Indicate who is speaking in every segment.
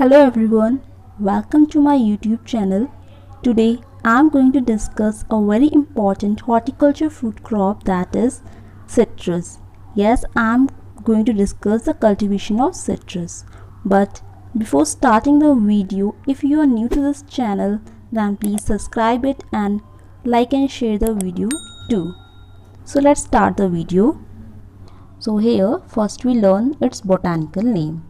Speaker 1: Hello everyone, welcome to my YouTube channel. Today I am going to discuss a very important horticulture fruit crop, that is citrus. Yes, I am going to discuss the cultivation of citrus. But before starting the video, if you are new to this channel, then please subscribe it and like and share the video too. So let's start the video. So here first we learn its botanical name.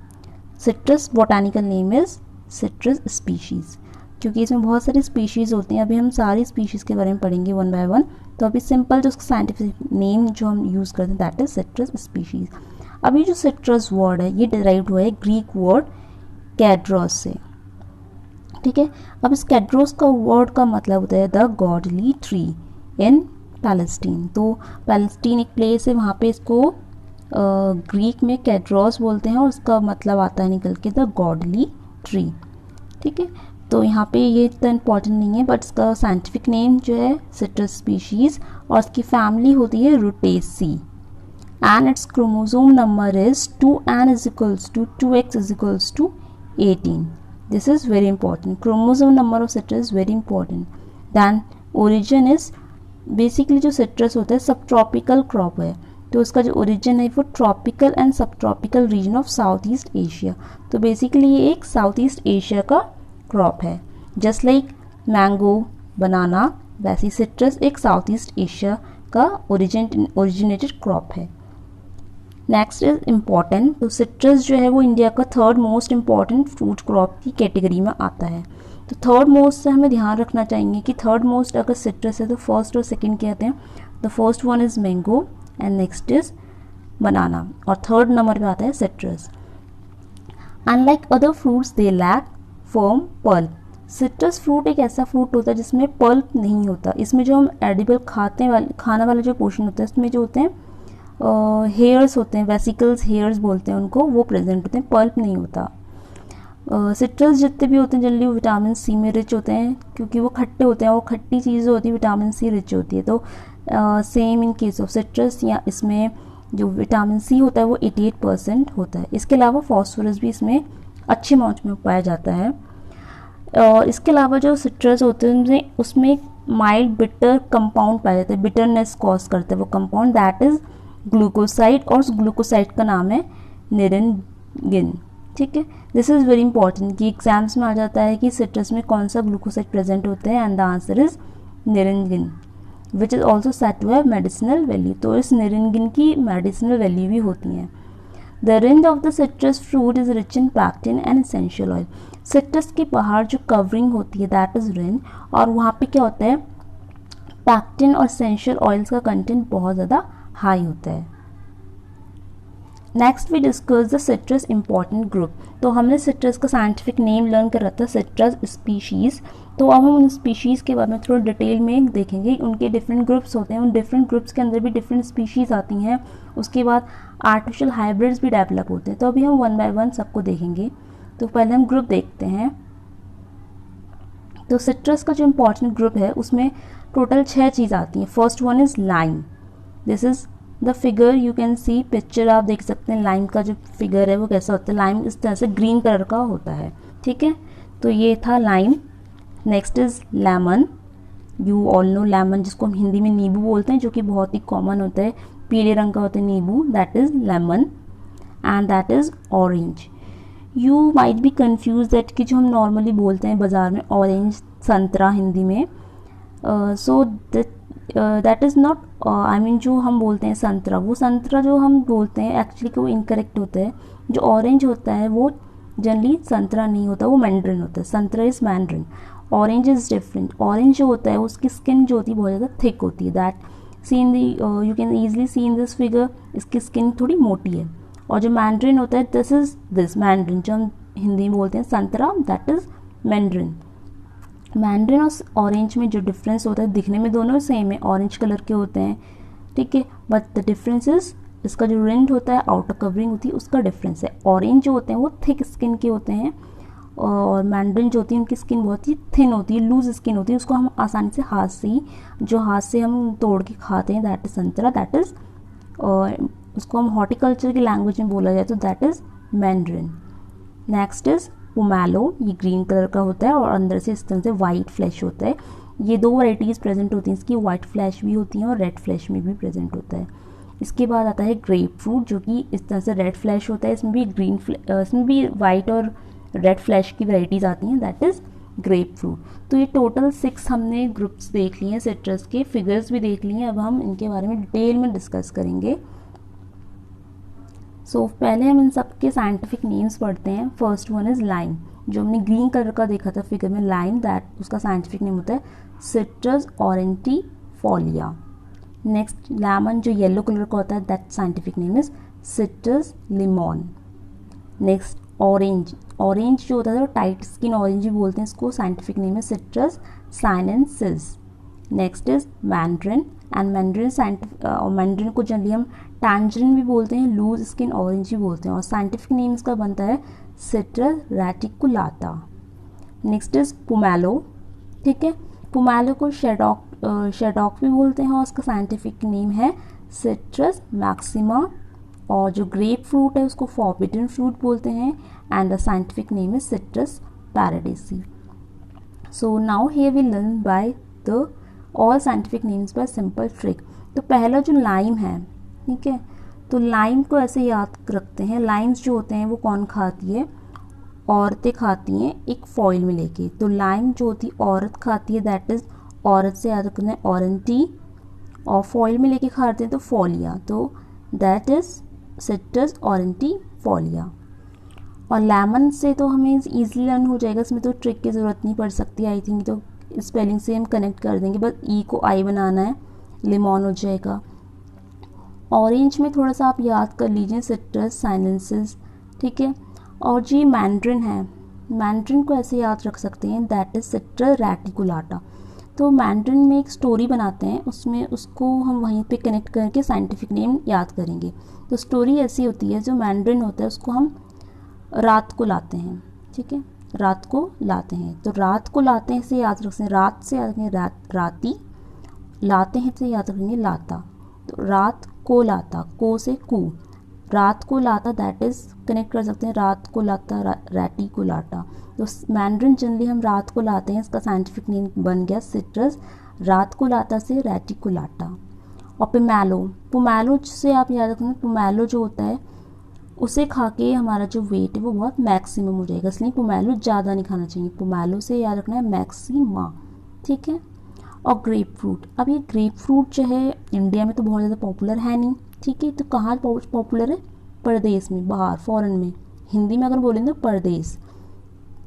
Speaker 1: Citrus botanical name is citrus species, क्योंकि इसमें बहुत सारी species होती हैं। अभी हम सारी species के बारे में पढ़ेंगे वन बाय वन। तो अभी सिंपल जो उसका साइंटिफिक नेम जो हम यूज़ करते हैं दैट इज़ सिट्रस स्पीशीज़। अभी जो सिट्रस वर्ड है ये डिराइव्ड हुआ है ग्रीक वर्ड कैड्रोस से, ठीक है। अब इस कैड्रोस का वर्ड का मतलब होता है the godly tree in Palestine. तो पैलेस्टीन एक प्लेस है, वहाँ पे इसको ग्रीक में कैड्रोस बोलते हैं और उसका मतलब आता है निकल के द गॉडली ट्री, ठीक है। तो यहाँ पे ये इतना इम्पॉर्टेंट नहीं है, बट इसका साइंटिफिक नेम जो है सिट्रस स्पीशीज़ और इसकी फैमिली होती है Rutaceae and its chromosome number is 2n = 2x = 18। This is very important. Chromosome number of citrus is very important. Then origin is basically जो सिट्रस होता है सब ट्रॉपिकल क्रॉप है, तो उसका जो ओरिजिन है वो ट्रॉपिकल एंड सब tropical region of south east Asia. तो बेसिकली ये एक साउथ ईस्ट एशिया का क्रॉप है। जस्ट लाइक मैंगो बनाना, वैसी सिट्रस एक साउथ ईस्ट एशिया का ओरिजिनेटेड क्रॉप है। Next is important. तो सिट्रस जो है वो इंडिया का third most important fruit crop की कैटेगरी में आता है। तो थर्ड मोस्ट से हमें ध्यान रखना चाहिए कि थर्ड मोस्ट अगर सिट्रस है तो फर्स्ट और सेकेंड क्या आते हैं। The first one is mango and next is banana और थर्ड नंबर पे आता है citrus. Unlike other fruits they lack firm pulp. Citrus fruit एक ऐसा फ्रूट होता है जिसमें पल्प नहीं होता। इसमें जो हम एडिबल खाने वाला जो पोर्शन होता है उसमें जो होते हैं हेयर्स होते हैं, वेसिकल्स हेयर्स बोलते हैं उनको, वो प्रेजेंट होते हैं, पल्प नहीं होता। सिट्रस जितने भी होते हैं जनरली वो विटामिन सी में रिच होते हैं, क्योंकि वो खट्टे होते हैं और खट्टी चीज़ होती है विटामिन सी रिच होती है। तो same in case of citrus, या इसमें जो विटामिन सी होता है वो 88% होता है। इसके अलावा फॉस्फोरस भी इसमें अच्छे अमाउंट में पाया जाता है। और इसके अलावा जो सिट्रस होते हैं उसमें माइल्ड बिटर कंपाउंड पाया जाता है, बिटरनेस कॉज करता है वो कंपाउंड, दैट इज ग्लूकोसाइड, और उस ग्लूकोसाइड का नाम है निरंगिन, ठीक है। दिस इज़ वेरी इंपॉर्टेंट कि एग्जाम्स में आ जाता है कि सिट्रस में कौन सा ग्लूकोसाइड प्रेजेंट होता है, and the answer is naringin which is also said to have medicinal value. तो इस निरंगिन की मेडिसिनल वैल्यू भी होती हैं। The rind of the citrus fruit is rich in pectin and essential oil. Citrus के बाहर जो कवरिंग होती है दैट इज रिंड, और वहाँ पे क्या होता है पैक्टिन और एसेंशियल ऑयल्स का कंटेंट बहुत ज़्यादा हाई होता है। Next we discuss the citrus important group. तो हमने सिट्रस का साइंटिफिक नेम लर्न कर रखा था सिट्रस स्पीशीज़। तो अब हम उन स्पीशीज़ के बारे में थोड़ा डिटेल में देखेंगे। उनके डिफरेंट ग्रुप्स होते हैं, उन डिफरेंट ग्रुप्स के अंदर भी डिफरेंट स्पीशीज़ आती हैं। उसके बाद आर्टिफिशियल हाइब्रिड्स भी डेवलप होते हैं। तो अभी हम वन बाय वन सबको देखेंगे। तो पहले हम ग्रुप देखते हैं। तो सिट्रस का जो इम्पॉर्टेंट ग्रुप है उसमें टोटल 6 चीज़ आती हैं। First one is lime. This is the figure you can see, picture आप देख सकते हैं लाइम का जो फिगर है वो कैसा होता है। लाइम इस तरह से ग्रीन कलर का होता है, ठीक है। तो ये था lime. Next is lemon. You all know lemon, जिसको हम हिंदी में नींबू बोलते हैं, जो कि बहुत ही कॉमन होता है, पीले रंग का होता है नींबू, that is lemon. And that is orange. You might be confuse that कि जो हम नॉर्मली बोलते हैं बाजार में ऑरेंज, संतरा हिंदी में, so that is not, I mean जो हम बोलते हैं संतरा, वो संतरा जो हम बोलते हैं एक्चुअली वो इनकरेक्ट होता है। जो ऑरेंज होता है वो जनरली संतरा नहीं होता, वो मैंड्रिन होता है। संतरा is mandarin, orange is different. Orange जो होता है उसकी स्किन जो होती है बहुत ज़्यादा थिक होती है, that see in the you can easily see in this figure, इसकी स्किन थोड़ी मोटी है। और जो मैंड्रिन होता है दिस इज़ दिस मैंड्रिन, जो हम हिंदी में बोलते हैं संतरा, दैट इज़ मैंड्रिन। मैंड्रिन और ऑरेंज में जो डिफरेंस होता है, दिखने में दोनों सेम है, ऑरेंज कलर के होते हैं, ठीक है, बट द डिफरेंस इज इसका जो रिंड होता है, आउटर कवरिंग होती है, उसका डिफरेंस है। ऑरेंज जो होते हैं वो थिक स्किन के होते हैं, और मैंड्रिन जो होती है उनकी स्किन बहुत ही थिन होती है, लूज स्किन होती है, उसको हम आसानी से हाथ से ही, जो हाथ से हम तोड़ के खाते हैं, दैट इज संतरा, दैट इज, उसको हम हॉर्टिकल्चर की लैंग्वेज में बोला जाए तो that is mandarin. Next is pomelo ये ग्रीन कलर का होता है और अंदर से इस तरह से वाइट फ्लैश होता है। ये दो वैराइटीज़ प्रेजेंट होती हैं इसकी, वाइट फ्लैश भी होती हैं और रेड फ्लैश में भी प्रेजेंट होता है। इसके बाद आता है ग्रेप फ्रूट, जो कि इस तरह से रेड फ्लैश होता है, इसमें भी इसमें भी वाइट और रेड फ्लैश की वैराइटीज़ आती हैं, दैट इज़ ग्रेप फ्रूट। तो ये टोटल 6 हमने ग्रुप्स देख लिए हैं सिट्रस के, फिगर्स भी देख लिए हैं। अब हम इनके बारे में डिटेल में डिस्कस करेंगे। सो पहले हम इन सब के साइंटिफिक नेम्स पढ़ते हैं। फर्स्ट वन इज़ लाइम, जो हमने ग्रीन कलर का देखा था फिगर में लाइम, दैट उसका साइंटिफिक नेम होता है सिट्रस ऑरेंटिफोलिया। नेक्स्ट लेमन, जो येलो कलर का होता है, that scientific name is Citrus limon. Next orange, orange जो होता है टाइट स्किन ऑरेंज भी बोलते हैं इसको, साइंटिफिक नेम है citrus sinensis. Next is mandarin, and mandarin को जनरली हम टैंजरिन भी बोलते हैं, लूज स्किन ऑरेंज भी बोलते हैं, और साइंटिफिक नेम इसका बनता है citrus reticulata. Next is pomelo, ठीक है, पोमेलो को शेडॉक भी बोलते हैं और उसका साइंटिफिक नेम है सिट्रस मैक्सिमा। और जो ग्रेप फ्रूट है उसको फॉरबिडन फ्रूट बोलते हैं, and the scientific name is Citrus paradisi. So now here we learn by the all scientific names by simple trick. तो पहला जो लाइम है, ठीक है, तो लाइम को ऐसे याद रखते हैं, लाइम्स जो होते हैं वो कौन खाती है, औरतें खाती हैं एक फॉइल में लेके। तो लाइम जो होती है औरत खाती है, दैट इज औरत से याद रखना है ऑरेंटी, और फॉइल में लेके खाते हैं तो फोलिया, तो दैट इज सिट्रस ऑरेंटिफोलिया। और लेमन से तो हमें इजीली लर्न हो जाएगा, इसमें तो ट्रिक की ज़रूरत नहीं पड़ सकती आई थिंक, तो स्पेलिंग से हम कनेक्ट कर देंगे, बस ई को आई बनाना है, लिमोन हो जाएगा। ऑरेंज में थोड़ा सा आप याद कर लीजिए सिट्रस साइनेंसिस, ठीक है। और जी मैंड्रिन है, मैंड्रिन को ऐसे याद रख सकते हैं, दैट इज सिट्रस रेटिकुलाटा। तो मैंड्रिन में एक स्टोरी बनाते हैं, उसमें उसको हम वहीं पे कनेक्ट करके साइंटिफिक नेम याद करेंगे। तो स्टोरी ऐसी होती है, जो मैंड्रिन होता है उसको हम रात को लाते हैं, ठीक है, रात को लाते हैं। तो रात को लाते हैं से याद रखें, रात से याद रखेंगे राती, लाते हैं से याद रखेंगे लाता। तो रात को लाता, को से कू, रात को लाता, दैट इज कनेक्ट कर सकते हैं रात को लाता रैटी को लाटा। तो मैंड्रिन जनरली हम रात को लाते हैं, इसका साइंटिफिक नेम बन गया सिट्रस रात को लाता से रैटी को लाटा। और पोमेलो से आप याद रखेंगे, पोमेलो जो होता है उसे खा के हमारा जो वेट है वो बहुत मैक्सिमम हो जाएगा, इसलिए पोमेलो ज़्यादा नहीं खाना चाहिए, पोमेलो से याद रखना है मैक्सिमा, ठीक है। और ग्रेप फ्रूट, अब ये ग्रेप फ्रूट जो है इंडिया में तो बहुत ज़्यादा पॉपुलर है नहीं, ठीक है, तो कहाँ पॉपुलर है, परदेश में, बाहर फॉरेन में, हिंदी में अगर बोलें तो परदेश।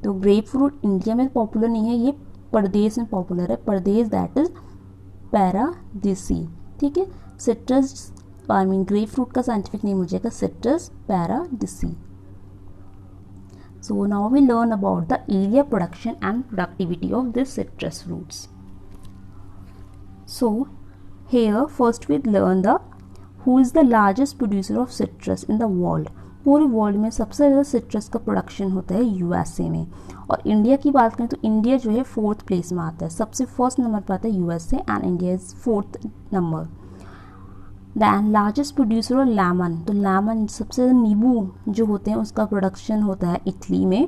Speaker 1: तो ग्रेप फ्रूट इंडिया में पॉपुलर नहीं है, ये परदेश में पॉपुलर है, परदेश, दैट इज पैराडिसी, ठीक है। सिट्रस ग्रेप फ्रूट का साइंटिफिक नेम हो जाएगा Citrus paradisi. So now we learn about the area production and productivity of this citrus fruits. So here first we learn the who is the largest producer of citrus in the world। पूरे world में सबसे ज़्यादा citrus का production होता है USA में। और India की बात करें तो इंडिया जो है 4th प्लेस में आता है, सबसे फर्स्ट नंबर पर आता है USA and India is 4th number. Then largest producer of lemon, तो लेमन सबसे ज़्यादा नींबू जो होते हैं उसका प्रोडक्शन होता है इटली में।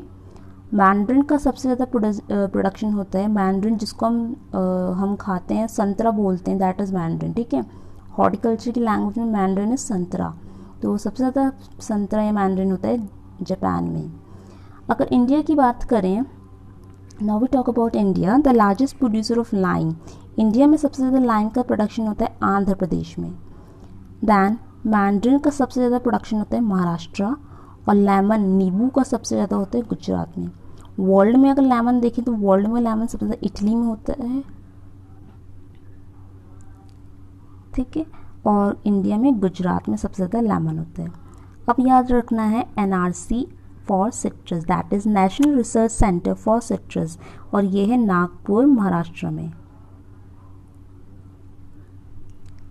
Speaker 1: मैंड्रिन का सबसे ज़्यादा प्रोडक्शन होता है, मैंड्रिन जिसको हम खाते हैं, संतरा बोलते हैं, दैट इज़ मैंड्रिन, ठीक है। हॉर्टिकल्चर की लैंग्वेज में मैंड्रिन इज संतरा, तो सबसे ज़्यादा संतरा या मैंड्रिन होता है जापान में। अगर इंडिया की बात करें, now we talk about India, the largest producer of lime, India में सबसे ज़्यादा लाइम का प्रोडक्शन होता है आंध्र प्रदेश में। दैन मैंड्रिन का सबसे ज़्यादा प्रोडक्शन होता है महाराष्ट्र, और लेमन नींबू का सबसे ज़्यादा होता है गुजरात में। वर्ल्ड में अगर लेमन देखें तो वर्ल्ड में लेमन सबसे ज़्यादा इटली में होता है, ठीक है, और इंडिया में गुजरात में सबसे ज़्यादा लेमन होता है। अब याद रखना है NRC for citrus, that is national research centre for citrus, और ये है नागपुर महाराष्ट्र में।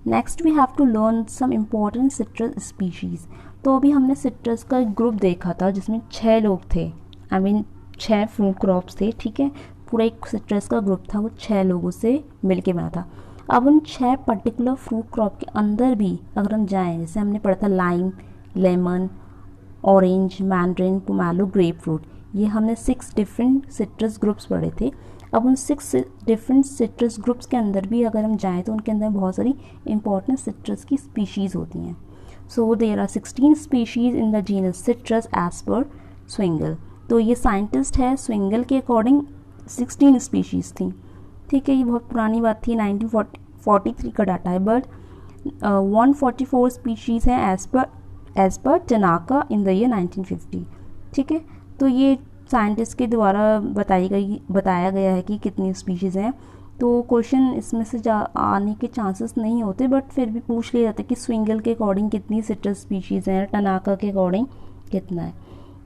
Speaker 1: Next we have to learn some important citrus species. तो अभी हमने सिट्रस का एक ग्रुप देखा था जिसमें 6 लोग थे, आई मीन 6 फ्रूट क्रॉप्स थे, ठीक है, पूरा एक सिट्रस का ग्रुप था, वो 6 लोगों से मिलके बना था। अब उन 6 पर्टिकुलर फ्रूट क्रॉप के अंदर भी अगर हम जाएँ, जैसे हमने पढ़ा था lime, lemon, orange, mandarin, pomelo, grep fruit, ये हमने 6 डिफरेंट सिट्रस ग्रुप्स पढ़े थे। अब उन 6 डिफरेंट सिट्रस ग्रुप्स के अंदर भी अगर हम जाएँ तो उनके अंदर बहुत सारी इंपॉर्टेंट सिट्रस की स्पीशीज़ होती हैं। So there are 16 species in the genus Citrus as per Swingle. तो ये साइंटिस्ट है, स्विंगल के अकॉर्डिंग 16 स्पीशीज़ थी। ठीक है, ये बहुत पुरानी बात थी, 1943 का डाटा है। बट 144 स्पीशीज़ हैं as per टनाका in the year 1950। ठीक है, तो ये साइंटिस्ट के द्वारा बताया गया है कि कितनी स्पीशीज़ हैं। तो क्वेश्चन इसमें से आने के चांसेस नहीं होते, बट फिर भी पूछ लिया जाता है कि स्विंगल के अकॉर्डिंग कितनी सिट्रस स्पीशीज़ हैं, टनाका के अकॉर्डिंग कितना है।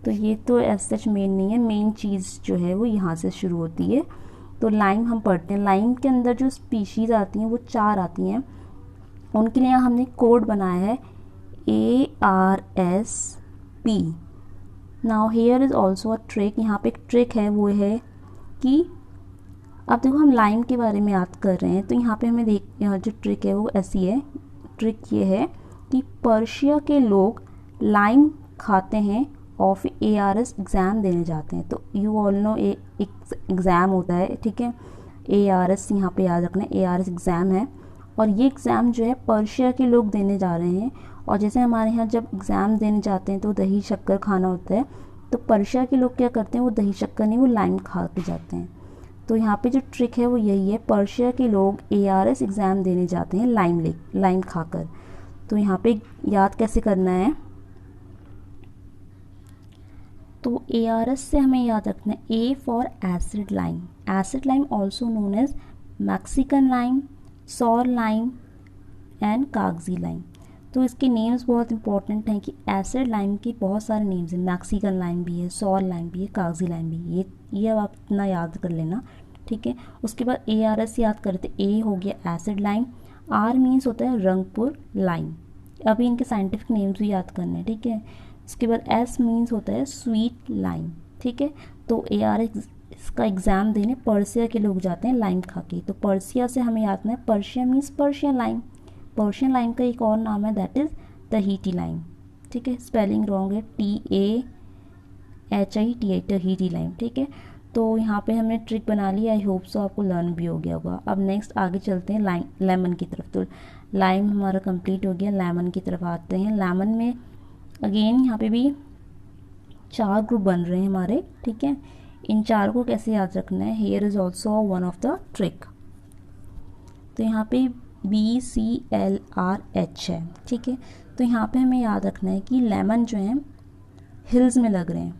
Speaker 1: तो ये तो एज सच मेन नहीं है, मेन चीज़ जो है वो यहाँ से शुरू होती है। तो लाइम हम पढ़ते हैं, लाइम के अंदर जो स्पीशीज़ आती हैं वो 4 आती हैं। उनके लिए हमने कोड बनाया है ARSP। Now here is also a trick, यहाँ पे एक ट्रिक है, वो है कि अब देखो हम लाइम के बारे में याद कर रहे हैं, तो यहाँ पे हमें जो ट्रिक है वो ऐसी है। ट्रिक ये है कि पर्शिया के लोग लाइम खाते हैं और फिर ARS एग्ज़ाम देने जाते हैं। तो यू ऑल नो एक एग्ज़ाम होता है, ठीक है, ARS यहाँ पे याद रखना है, ARS एग्ज़ाम है। और ये एग्ज़ाम जो है पर्शिया के लोग देने जा रहे हैं। और जैसे हमारे यहाँ जब एग्ज़ाम देने जाते हैं तो दही शक्कर खाना होता है, तो पर्शिया के लोग क्या करते हैं, वो दही शक्कर नहीं, वो लाइम खा के जाते हैं। तो यहाँ पे जो ट्रिक है वो यही है, पर्शिया के लोग ARS एग्ज़ाम देने जाते हैं लाइम खाकर। तो यहाँ पे याद कैसे करना है, तो ARS से हमें याद रखना है A for acid lime. Acid lime also known as Mexican lime, sour lime and kagzi lime. तो इसके नेम्स बहुत इंपॉर्टेंट हैं कि एसिड लाइम के बहुत सारे नेम्स हैं, मैक्सिकन लाइम भी है, सॉर लाइम भी है, कागजी लाइम भी है। ये अब आप इतना याद कर लेना, ठीक है। उसके बाद ARS याद करते, A हो गया एसिड लाइम, R मीन्स होता है रंगपुर लाइम। अभी इनके साइंटिफिक नेम्स भी याद करने हैं, ठीक है। उसके बाद S मीन्स होता है स्वीट लाइम, ठीक है। तो ARS इसका एग्ज़ाम देने पर्शिया के लोग जाते हैं लाइम खा के। तो पर्शिया से हमें याद करना है, Persia means Persian lime. Persian lime का एक और नाम है, दैट इज़ तहीटी लाइम, ठीक है। स्पेलिंग रॉन्ग है, TAHITI, तहीटी लाइम, ठीक है। तो यहाँ पे हमने ट्रिक बना लिया, आई होप सो आपको लर्न भी हो गया होगा। अब नेक्स्ट आगे चलते हैं लेमन की तरफ। तो लाइम हमारा कंप्लीट हो गया, लेमन की तरफ आते हैं। लेमन में अगेन यहाँ पे भी 4 ग्रुप बन रहे हैं हमारे, ठीक है। इन 4 को कैसे याद रखना है, here is also one of the trick. तो यहाँ पे BCLRH है, ठीक है। तो यहाँ पे हमें याद रखना है कि लेमन जो है हिल्स में लग रहे हैं,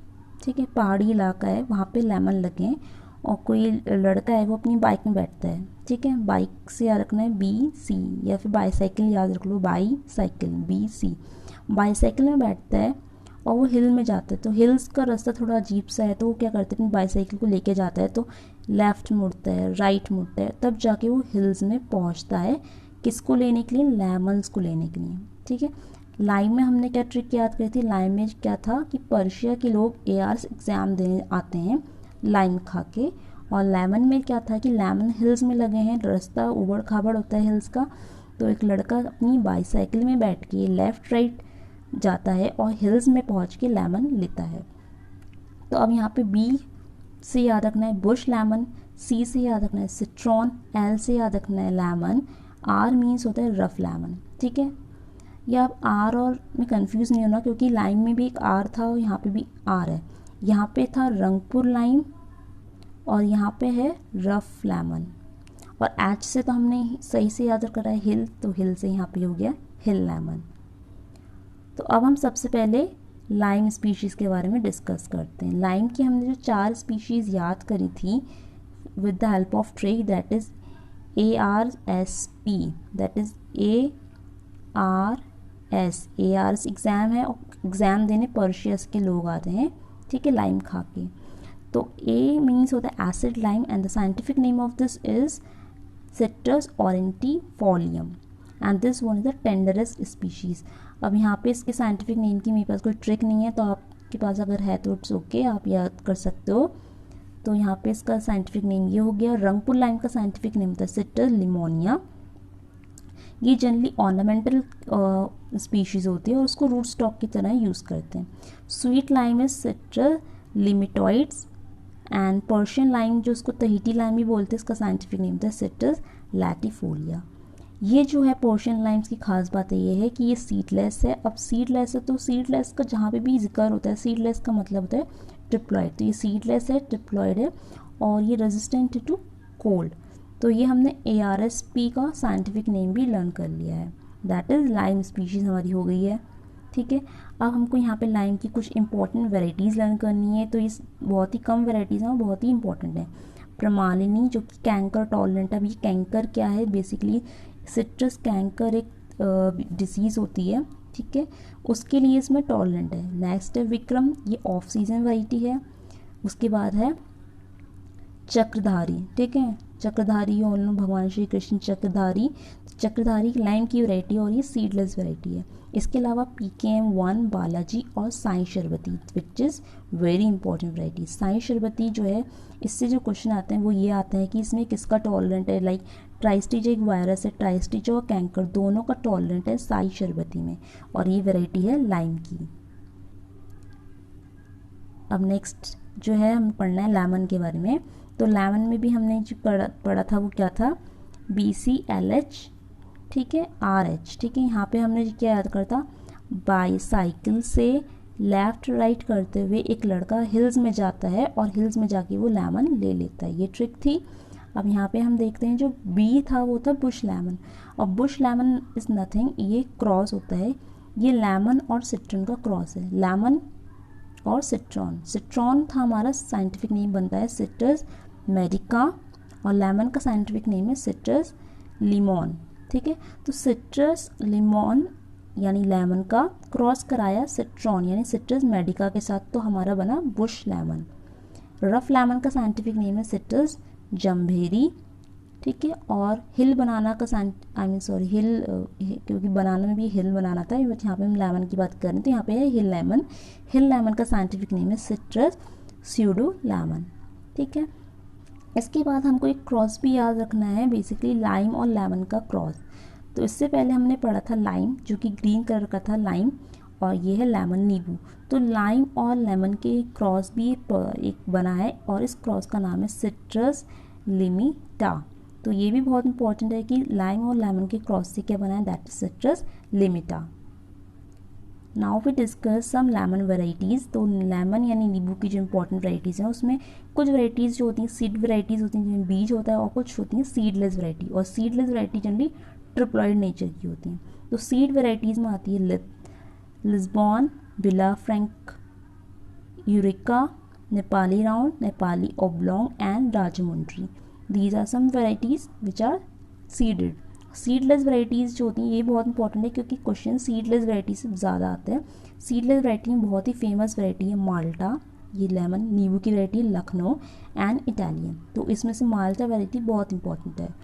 Speaker 1: ठीक है। पहाड़ी इलाका है, वहाँ पे लेमन लगे हैं। और कोई लड़का है वो अपनी बाइक में बैठता है, ठीक है। बाइक से याद रखना है BC, या फिर बाईसाइकिल याद रख लो, बाईसाइकिल BC। बाईसाइकिल में बैठता है और वो हिल में जाता है। तो हिल्स का रास्ता थोड़ा अजीब सा है, तो वो क्या करते हैं, अपनी बाईसाइकिल को लेके जाता है। तो लेफ़्ट मुड़ता है, राइट मुड़ता है, तब जाके वो हिल्स में पहुंचता है। किसको लेने के लिए, लेमन्स को लेने के लिए, ठीक है। लाइम में हमने क्या ट्रिक याद करी थी, लाइम में क्या था कि पर्शिया के लोग ARS एग्ज़ाम देने आते हैं लाइम खा के। और लेमन में क्या था कि लेमन हिल्स में लगे हैं, रास्ता उबड़ खाबड़ होता है हिल्स का। तो एक लड़का अपनी बाईसाइकिल में बैठ के लेफ़्ट राइट जाता है और हिल्स में पहुंच के लेमन लेता है। तो अब यहाँ पे B से याद रखना है बुश लेमन, C से याद रखना है सिट्रॉन, L से याद रखना है लेमन, R मीन्स होता है रफ लेमन, ठीक है। या आप R और में कंफ्यूज नहीं होना, क्योंकि लाइम में भी एक R था और यहाँ पे भी R है। यहाँ पे था रंगपुर लाइम और यहाँ पे है रफ लेमन। और H से तो हमने सही से याद करा है हिल, तो हिल से यहाँ पे हो गया हिल लेमन। तो अब हम सबसे पहले लाइम स्पीशीज़ के बारे में डिस्कस करते हैं। लाइम की हमने जो 4 स्पीशीज़ याद करी थी with the help of trick, that is ARSP, that is ARS exam है, और एग्ज़ाम देने पर्शियस के लोग आते हैं, ठीक है, लाइम खा के। तो A मीन्स होता है acid lime and the scientific name of this is Citrus aurantifolium and this one is the tenderest species. अब यहाँ पे इसके साइंटिफिक नेम की मेरे पास कोई ट्रिक नहीं है, तो आपके पास अगर है तो इट्स ओके, आप याद कर सकते हो। तो यहाँ पे इसका साइंटिफिक नेम ये हो गया। रंगपुर लाइम का साइंटिफिक नेम था सिट्रस लिमोनिया। ये जनरली ऑर्नामेंटल स्पीशीज़ होती है और उसको रूट स्टॉक की तरह यूज़ करते हैं। Sweet lime is Citrus limettoides, and Persian lime जो उसको तहीटी लाइम भी बोलते हैं, इसका साइंटिफिक नेम था सिट्रस लैटिफोलिया। ये जो है पर्शियन लाइम्स की खास बात ये है कि ये सीडलेस है। अब सीडलेस है तो सीडलेस का जहाँ पे भी जिक्र होता है, सीडलेस का मतलब होता है ट्रिप्लॉइड, तो ये सीडलेस है, ट्रिप्लॉइड है और ये रेजिस्टेंट टू कोल्ड। तो ये हमने ARSP का साइंटिफिक नेम भी लर्न कर लिया है, दैट इज़ लाइम स्पीशीज़ हमारी हो गई है। ठीक है, अब हमको यहाँ पे लाइम की कुछ इंपॉर्टेंट वेराइटीज़ लर्न करनी है। तो ये बहुत ही कम वेराइटीज़ हैं और बहुत ही इंपॉर्टेंट है। प्रमालिनी जो कि कैंकर टॉलरेंट है। अभी कैंकर क्या है, बेसिकली सिट्रस कैंकर एक डिसीज़ होती है, ठीक है, उसके लिए इसमें टॉलरेंट है। नेक्स्ट है विक्रम, ये ऑफ सीजन वैरायटी है। उसके बाद है चक्रधारी, ठीक है, चक्रधारी और भगवान श्री कृष्ण चक्रधारी लाइम की वैरायटी और ये सीडलेस वैरायटी है। इसके अलावा PKM1 बालाजी और Sai Sharbati which is very important variety. Sai Sharbati जो है, इससे जो क्वेश्चन आते हैं वो ये आता है कि इसमें किसका टॉलरेंट है, लाइक ट्राइस्टीजा एक वायरस है, ट्राइस्टीजा और कैंकर दोनों का टॉलरेंट है साई शरबती में, और ये वैरायटी है लाइम की। अब नेक्स्ट जो है हम पढ़ना है लेमन के बारे में। तो लेमन में भी हमने जो पढ़ा था वो क्या था, BCLH, ठीक है, RH, ठीक है। यहाँ पे हमने क्या याद करता, बाईसाइकिल से लेफ्ट राइट करते हुए एक लड़का हिल्स में जाता है और हिल्स में जाके वो लेमन ले लेता है, ये ट्रिक थी। अब यहाँ पे हम देखते हैं जो B था वो था बुश लेमन, और बुश लेमन इज़ नथिंग, ये क्रॉस होता है, ये लेमन और सिट्रन का क्रॉस है, लेमन और सिट्रॉन। सिट्रॉन था हमारा साइंटिफिक नेम बनता है सिट्रस मेडिका, और लेमन का साइंटिफिक नेम है सिट्रस लिमोन, ठीक है। तो सिट्रस लिमोन यानी लेमन का क्रॉस कराया सिट्रॉन यानी सिट्रस मेडिका के साथ, तो हमारा बना बुश लेमन। रफ लेमन का साइंटिफिक नेम है सिट्रस जम्भेरी, ठीक है। और हिल बनाना का हिल, क्योंकि बनाना में भी हिल बनाना था, बट यहाँ पे हम लेमन की बात कर रहे हैं तो यहाँ पे है हिल लेमन। हिल लेमन का साइंटिफिक नेम है सिट्रस स्यूडो लेमन, ठीक है। इसके बाद हमको एक क्रॉस भी याद रखना है, बेसिकली लाइम और लेमन का क्रॉस। तो इससे पहले हमने पढ़ा था लाइम जो कि ग्रीन कलर का था लाइम, और ये है लेमन नींबू। तो लाइम और लेमन के क्रॉस भी एक बना है और इस क्रॉस का नाम है सिट्रस लिमिटा। तो ये भी बहुत इंपॉर्टेंट है कि लाइम और लेमन के क्रॉस से क्या बना है, that is Citrus limetta. Now we discuss some lemon varieties. तो लेमन यानी नींबू की जो इंपॉर्टेंट वेराइटीज़ हैं उसमें कुछ वेराइटीज़ जो होती हैं सीड वेराइटीज़ होती हैं जिनमें बीज होता है, और कुछ होती हैं सीडलेस वैरायटी, और seedless variety generally triploid nature की होती हैं। तो सीड वेराइटीज़ में आती है Lisbon, Villa Franca, Eureka, Nepali round, Nepali oblong and Rajahmundry. These are some varieties which are seeded. Seedless varieties जो होती हैं ये बहुत इंपॉर्टेंट है क्योंकि क्वेश्चन सीडलेस वैराइटी से ज़्यादा आते हैं। सीडलेस वैराइटी में बहुत ही फेमस वैराइटी है माल्टा, ये लेमन नींबू की वैराइटी है लखनऊ एंड इटालियन। तो इसमें से माल्टा वैराइटी बहुत इंपॉर्टेंट है।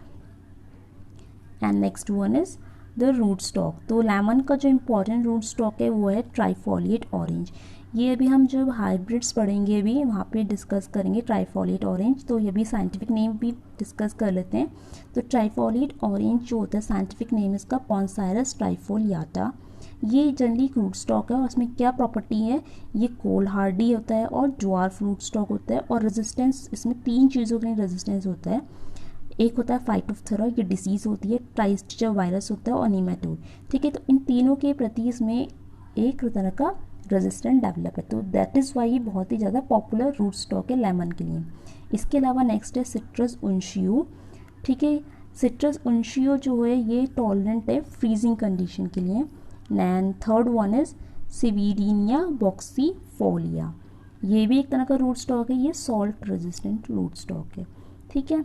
Speaker 1: And next one is the root stock. तो लेमन का जो इम्पोर्टेंट रूट स्टॉक है वो है ट्राइफोलिएट ऑरेंज। ये अभी हम जब हाइब्रिड्स पढ़ेंगे अभी वहाँ पे डिस्कस करेंगे ट्राइफोलिएट ऑरेंज, तो ये भी साइंटिफिक नेम भी डिस्कस कर लेते हैं। तो ट्राइफोलिएट ऑरेंज जो होता है साइंटिफिक नेम इसका पॉन्साइरस ट्राइफोलियाटा। ये जनरली रूट स्टॉक है और इसमें क्या प्रॉपर्टी है, ये कोल्ड हार्डी होता है और ड्वार्फ रूट स्टॉक होता है, और रेजिस्टेंस इसमें 3 चीज़ों के लिए रेजिस्टेंस होता है। एक होता है फाइटोप्थेरा, ये डिसीज़ होती है, ट्राइस्टीजा वायरस होता है और नीमेटोड, ठीक है। तो इन तीनों के प्रति इसमें एक तरह का रेजिस्टेंट डेवलप है, तो दैट इज़ वाई ये बहुत ही ज़्यादा पॉपुलर रूट स्टॉक है लेमन के लिए। इसके अलावा नेक्स्ट है सिट्रस उनशियो, ठीक है। सिट्रस उनशियो जो है ये टॉलरेंट है फ्रीजिंग कंडीशन के लिए। एंड थर्ड वन इज सिवीरिनिया बॉक्सीफोलिया, ये भी एक तरह का रूट स्टॉक है, ये सॉल्ट रेजिस्टेंट रूट स्टॉक है, ठीक है।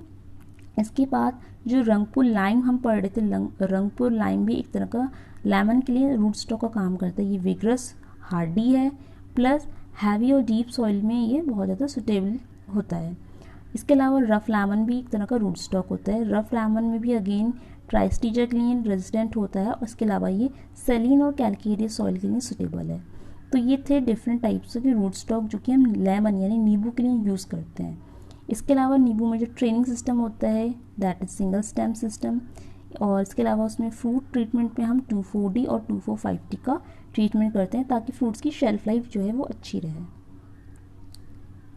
Speaker 1: इसके बाद जो रंगपुर लाइम हम पढ़ रहे थे, रंगपुर लाइम भी एक तरह का लेमन के लिए रूट स्टॉक का काम करता है। ये विग्रस हार्डी है, प्लस हैवी और डीप सॉइल में ये बहुत ज़्यादा सुटेबल होता है। इसके अलावा रफ लेमन भी एक तरह का रूट स्टॉक होता है। रफ लेमन में भी अगेन ट्राइस्टीजा के लिए रेजिस्टेंट होता है, और इसके अलावा ये सेलिन और कैल्केरियस सॉइल के लिए सुटेबल है। तो ये थे डिफरेंट टाइप्स के रूट स्टॉक जो कि हम लेमन यानी नींबू के लिए यूज़ करते हैं। इसके अलावा नींबू में जो ट्रेनिंग सिस्टम होता है that is single stem system, और इसके अलावा उसमें फ्रूट ट्रीटमेंट में हम 2,4-D और 2,4,5-D का ट्रीटमेंट करते हैं ताकि फ्रूट्स की शेल्फ लाइफ जो है वो अच्छी रहे।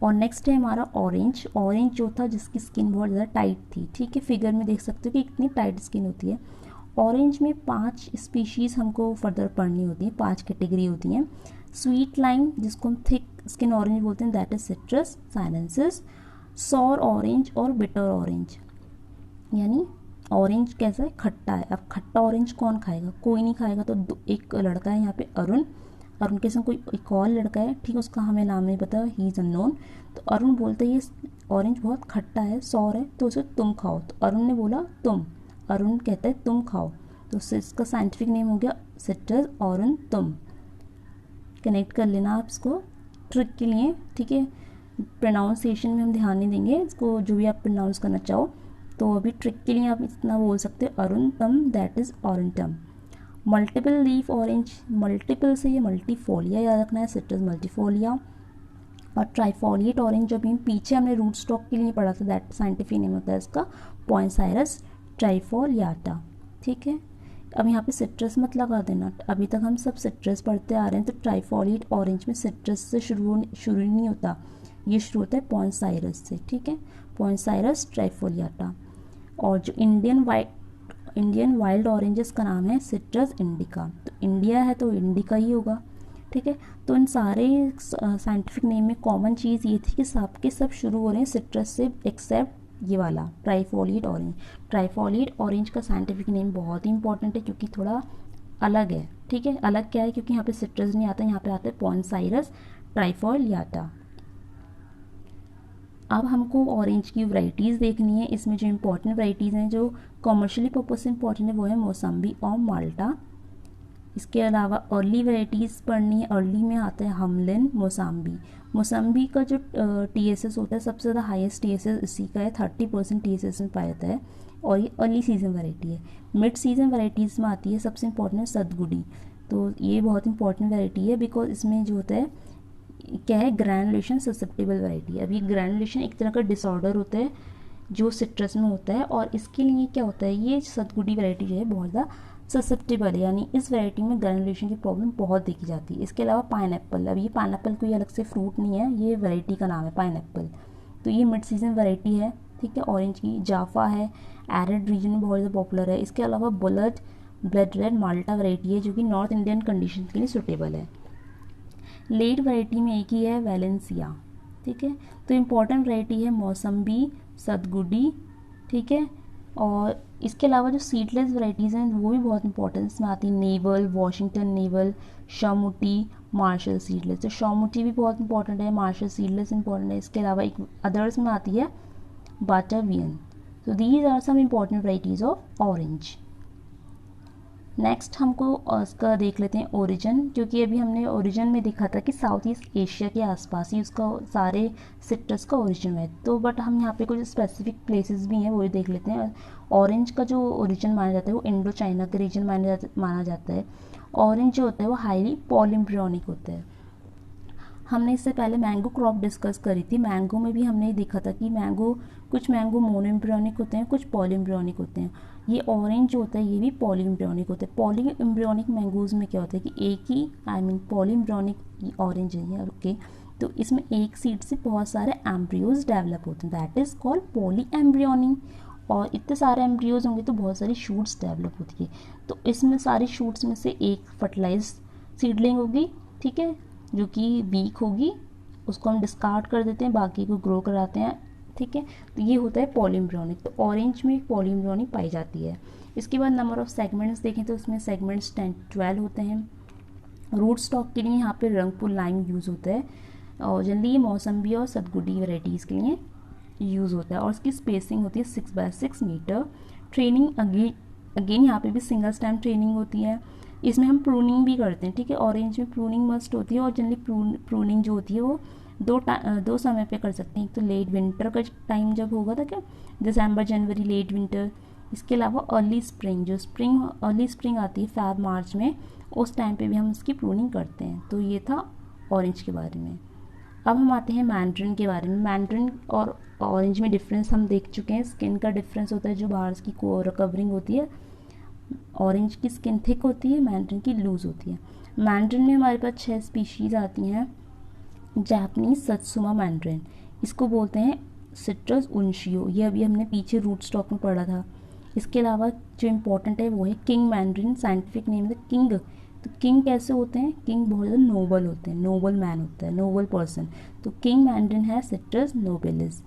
Speaker 1: और नेक्स्ट है हमारा ऑरेंज। ऑरेंज जो था जिसकी स्किन बहुत ज़्यादा टाइट थी, ठीक है, फिगर में देख सकते हो कि इतनी टाइट स्किन होती है। ऑरेंज में 5 स्पीशीज़ हमको फर्दर पढ़नी होती हैं, 5 कैटेगरी होती हैं। स्वीट लाइम जिसको हम थिक स्किन ऑरेंज बोलते हैं, that is citrus sinensis. Sour orange और बिटर ऑरेंज, यानी ऑरेंज कैसा है, खट्टा है। अब खट्टा ऑरेंज कौन खाएगा, कोई नहीं खाएगा। तो एक लड़का है यहाँ पे अरुण, अरुण के संग कोई एक और लड़का है, ठीक है, उसका हमें नाम नहीं पता, ही इज़ अननोन। तो अरुण बोलते हैं ये ऑरेंज बहुत खट्टा है, सॉर है, तो उसे तुम खाओ। तो अरुण ने बोला तुम, अरुण कहता है तुम खाओ, तो इसका साइंटिफिक नेम हो गया सिट्रस अरुण तुम। कनेक्ट कर लेना आप इसको ट्रिक के लिए, ठीक है। प्रोनाउंसिएशन में हम ध्यान नहीं देंगे, इसको जो भी आप प्रोनाउंस करना चाहो। तो अभी ट्रिक के लिए आप इतना बोल सकते हो अरुण तम, that is aurantium. Multiple leaf orange, multiple से ये मल्टीफोलिया याद रखना है, सिट्रस मल्टीफोलिया। और ट्राइफोलिएट ऑरेंज जो भी पीछे हमने रूट स्टॉक के लिए पढ़ा था, दैट साइंटिफिक नेम होता है इसका पॉइंसाइरस ट्राइफोलियाटा, ठीक है। अब यहाँ पे सिट्रस मत लगा देना, अभी तक हम सब सिट्रस पढ़ते आ रहे हैं, तो ट्राइफोलिएट ऑरेंज में सिट्रस से शुरू नहीं होता, ये शुरू होता है पॉइंसाइरस से, ठीक है, पॉइंसाइरस ट्राइफोलियाटा। और जो इंडियन वाइल्ड ऑरेंजेस का नाम है सिट्रस इंडिका, तो इंडिया है तो इंडिका ही होगा, ठीक है। तो इन सारे साइंटिफिक नेम में कॉमन चीज़ ये थी कि सब के सब शुरू हो रहे हैं सिट्रस से, एक्सेप्ट ये वाला ट्राइफोलिएट ऑरेंज। ट्राइफोलिएट ऑरेंज का साइंटिफिक नेम बहुत ही इंपॉर्टेंट है क्योंकि थोड़ा अलग है, ठीक है। अलग क्या है, क्योंकि यहाँ पे सिट्रस नहीं आता, यहाँ पे आता है पॉइंसाइरस ट्राइफोलियाटा। अब हमको ऑरेंज की वैरायटीज़ देखनी है। इसमें जो इम्पोर्टेंट वैरायटीज़ हैं जो कमर्शियली पर्पज से इम्पोर्टेंट है वो है मौसम्बी और माल्टा। इसके अलावा अर्ली वैरायटीज़ पढ़नी है, अर्ली में आता है हमलिन मौसम्बी। मौसम्बी का जो TSS होता है सबसे ज़्यादा हाईएस्ट TSS इसी का है, 30% TSS में पाया जाता है, और ये अर्ली सीजन वैरायटी है। मिड सीजन वैरायटीज़ में आती है सबसे इम्पोर्टेंट है सतगुड़ी, तो ये बहुत इंपॉर्टेंट वैरायटी है बिकॉज इसमें जो होता है क्या है, ग्रैनुलेशन ससेप्टेबल वैरायटी है। अब ये ग्रैनुलेशन एक तरह का डिसऑर्डर होता है जो सिट्रस में होता है, और इसके लिए क्या होता है, ये सतगुड़ी वैरायटी जो है बहुत ज़्यादा ससेप्टेबल है, यानी इस वैरायटी में ग्रैनुलेशन की प्रॉब्लम बहुत देखी जाती है। इसके अलावा पाइनएप्पल, अब ये पाइनएप्पल कोई अलग से फ्रूट नहीं है, ये वैरायटी का नाम है पाइनएप्पल, तो ये मिड सीजन वैरायटी है, ठीक है, ऑरेंज की। जाफा है, एरिड रीजन में बहुत ज़्यादा पॉपुलर है। इसके अलावा बुलेट ब्लड रेड माल्टा वैरायटी है जो कि नॉर्थ इंडियन कंडीशन के लिए सूटेबल है। लेट वैरायटी में एक ही है वैलेंसिया, ठीक है। तो इम्पॉर्टेंट वैरायटी है मौसम्बी, सतगुडी, ठीक है। और इसके अलावा जो सीडलेस वैरायटीज़ हैं वो भी बहुत इंपॉर्टेंट इसमें आती है, navel, Washington navel, Shamouti, Marshall seedless. तो शामुटी भी बहुत इंपॉर्टेंट है, मार्शल सीडलेस इंपॉर्टेंट है। इसके अलावा एक अदर्स में आती है बाटावियन। तो these are some important varieties of orange. Next हमको उसका देख लेते हैं ओरिजिन, क्योंकि अभी हमने ओरिजिन में देखा था कि साउथ ईस्ट एशिया के आसपास ही उसका सारे सिट्रस का ओरिजिन है, तो बट हम यहाँ पे कुछ स्पेसिफिक प्लेसेस भी हैं वो भी देख लेते हैं। ऑरेंज का जो ओरिजिन माना जाता है वो इंडो चाइना का रीजन माना जाता है। ऑरेंज जो होता है वो हाईली पॉलीम्ब्रियोनिक होता है। हमने इससे पहले मैंगो क्रॉप डिस्कस करी थी, मैंगो में भी हमने देखा था कि कुछ मैंगो मोनोएम्ब्रियोनिक होते हैं, कुछ पॉलीएम्ब्रियोनिक होते हैं। ये ऑरेंज जो होता है ये भी पॉलीएम्ब्रियोनिक होता है। पॉलीएम्ब्रियोनिक मैंगोज में क्या होता है कि एक ही पॉलीएम्ब्रियोनिक ऑरेंज है ये, ओके, तो इसमें एक सीड से बहुत सारे एम्ब्रियोज डेवलप होते हैं, दैट इज कॉल्ड पॉलीएम्ब्रियोनिक। और इतने सारे एम्ब्रियोज होंगे तो बहुत सारी शूट्स डेवलप होती है, तो इसमें सारी शूट्स में से एक फर्टिलाइज सीडलिंग होगी, ठीक है, जो कि वीक होगी, उसको हम डिस्कार्ड कर देते हैं, बाकी को ग्रो कराते हैं, ठीक है। तो ये होता है पॉलीएम्ब्रियोनिक। तो ऑरेंज में पॉलीएम्ब्रियोनिक पाई जाती है। इसके बाद नंबर ऑफ सेगमेंट्स देखें तो इसमें सेगमेंट्स 10-12 होते हैं। रूट स्टॉक के लिए यहाँ पे रंगपुर लाइम यूज़ होता है, और जनरली ये मौसम्बी और सतगुडी वैरायटीज़ के लिए यूज़ होता है, और उसकी स्पेसिंग होती है 6x6 मीटर। ट्रेनिंग अगेन यहाँ पे भी सिंगल स्टेम ट्रेनिंग होती है। इसमें हम प्रूनिंग भी करते हैं, ठीक है, ऑरेंज में प्रूनिंग मस्ट होती है, और जनरली प्रूनिंग जो होती है वो दो समय पे कर सकते हैं। एक तो लेट विंटर का टाइम जब होगा था क्या, दिसंबर जनवरी लेट विंटर। इसके अलावा अर्ली स्प्रिंग, जो अर्ली स्प्रिंग आती है फैब मार्च में, उस टाइम पे भी हम उसकी प्रूनिंग करते हैं। तो ये था ऑरेंज के बारे में। अब हम आते हैं मैंड्रिन के बारे में। मैंड्रिन और ऑरेंज में डिफरेंस हम देख चुके हैं। स्किन का डिफरेंस होता है, जो बाहर की कवरिंग होती है, ऑरेंज की स्किन थिक होती है, मैंड्रिन की लूज होती है। मैंड्रिन में हमारे पास 6 स्पीशीज़ आती हैं। जापानीज सत्सुमा मैंड्रिन, इसको बोलते हैं सिट्रस उनशियो, ये अभी हमने पीछे रूट स्टॉक में पढ़ा था। इसके अलावा जो इम्पोर्टेंट है वो है किंग मैंड्रिन, साइंटिफिक नेम है किंग। तो किंग कैसे होते हैं, किंग बहुत ज़्यादा नोबल होते हैं, नोबल मैन होता है, नोबल पर्सन। तो किंग मैंड्रिन है citrus nobilis.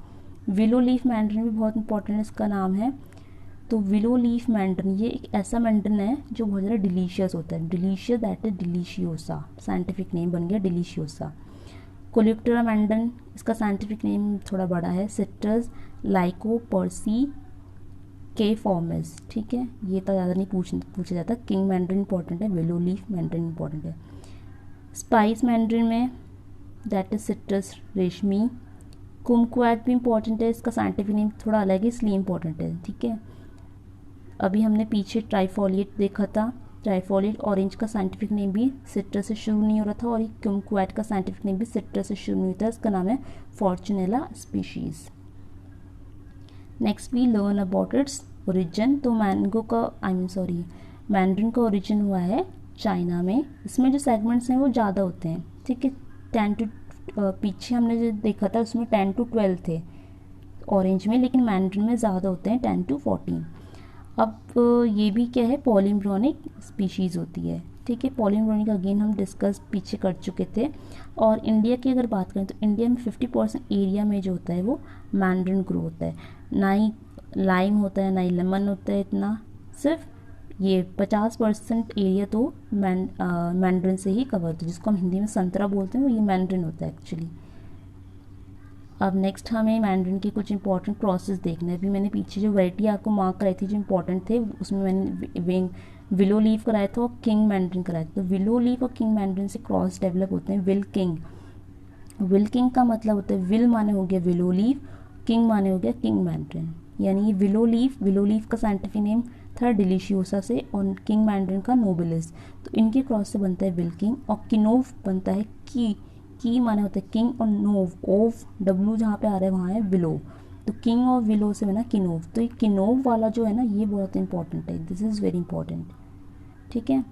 Speaker 1: Willow leaf mandarin भी बहुत इंपॉर्टेंट इसका नाम है। तो विलो लीफ मैंड्रिन ये एक ऐसा मैंड्रिन है जो बहुत ज़्यादा डिलीशियस होता है, delicious that is deliciosa, scientific name बन गया डिलीशियोसा। कोलिप्टेरा मैंड्रिन, इसका साइंटिफिक नेम थोड़ा बड़ा है, सिट्रस लाइकोपर्सी के फॉर्मिस। ठीक है, ये तो ज़्यादा नहीं पूछा जाता। किंग मैंड्रिन इंपॉर्टेंट है, विलो लीफ मैंड्रिन इंपॉर्टेंट है। स्पाइस मैंड्रिन में दैट इज सिट्रस रेशमी। कुमक्वैट भी इंपॉर्टेंट है, इसका साइंटिफिक नेम थोड़ा अलग है इसलिए इंपॉर्टेंट है। ठीक है, अभी हमने पीछे ट्राइफोलिएट देखा था, ट्राइफोलिएट ऑरेंज का साइंटिफिक नेम भी सिट्रस से शुरू नहीं हो रहा था, और ये कुमक्वैट का साइंटिफिक नेम भी सिट्रस से शुरू नहीं होता, इसका नाम है Fortunella species. Next we learn about its origin. तो मैंगो का मैंड्रिन का ओरिजिन हुआ है चाइना में। इसमें जो सेगमेंट्स हैं वो ज़्यादा होते हैं। ठीक है, 10 to पीछे हमने जो देखा था उसमें 10 to 12 थे ऑरेंज में, लेकिन मैंड्रिन में ज़्यादा होते हैं 10 to 14। अब ये भी क्या है, पॉलीम्ब्रोनिक स्पीशीज़ होती है। ठीक है, पॉलीम्ब्रोनिक अगेन हम डिस्कस पीछे कर चुके थे। और इंडिया की अगर बात करें तो इंडिया में 50% एरिया में जो होता है वो मैंड्रिन ग्रो होता है। ना ही लाइम होता है, ना ही लेमन होता है, इतना सिर्फ ये 50% एरिया तो मैंड्रिन से ही कवर होता है, जिसको हम हिंदी में संतरा बोलते हैं, वो ये मैंड्रिन होता है एक्चुअली। अब नेक्स्ट हमें मैंड्रिन के कुछ इंपॉर्टेंट क्रॉसेस देखने हैं। अभी मैंने पीछे जो वैरायटी आपको मार्क कराई थी जो इंपॉर्टेंट थे, उसमें मैंने विलो लीफ कराया था और किंग मैंड्रिन कराया था। तो विलो लीफ और किंग मैंड्रिन से क्रॉस डेवलप होते हैं विल किंग। विल किंग का मतलब होता है, विल माने हो गया विलो लीफ, किंग माने हो गया किंग मैंड्रिन। यानी विलो लीफ का साइंटिफिक नेम था डिलीशियोसा से, और किंग मैंड्रिन का नोबिलिस। तो इनके क्रॉस से बनता है विल किंग। और किनोव बनता है की माने होता है किंग, और नोव ओव डब्लू जहाँ पे आ रहा है वहाँ है विलो, तो किंग और विलो से बना किनोव। तो ये किनोव वाला जो है ना ये बहुत इंपॉर्टेंट है, दिस इज़ वेरी इंपॉर्टेंट। ठीक है,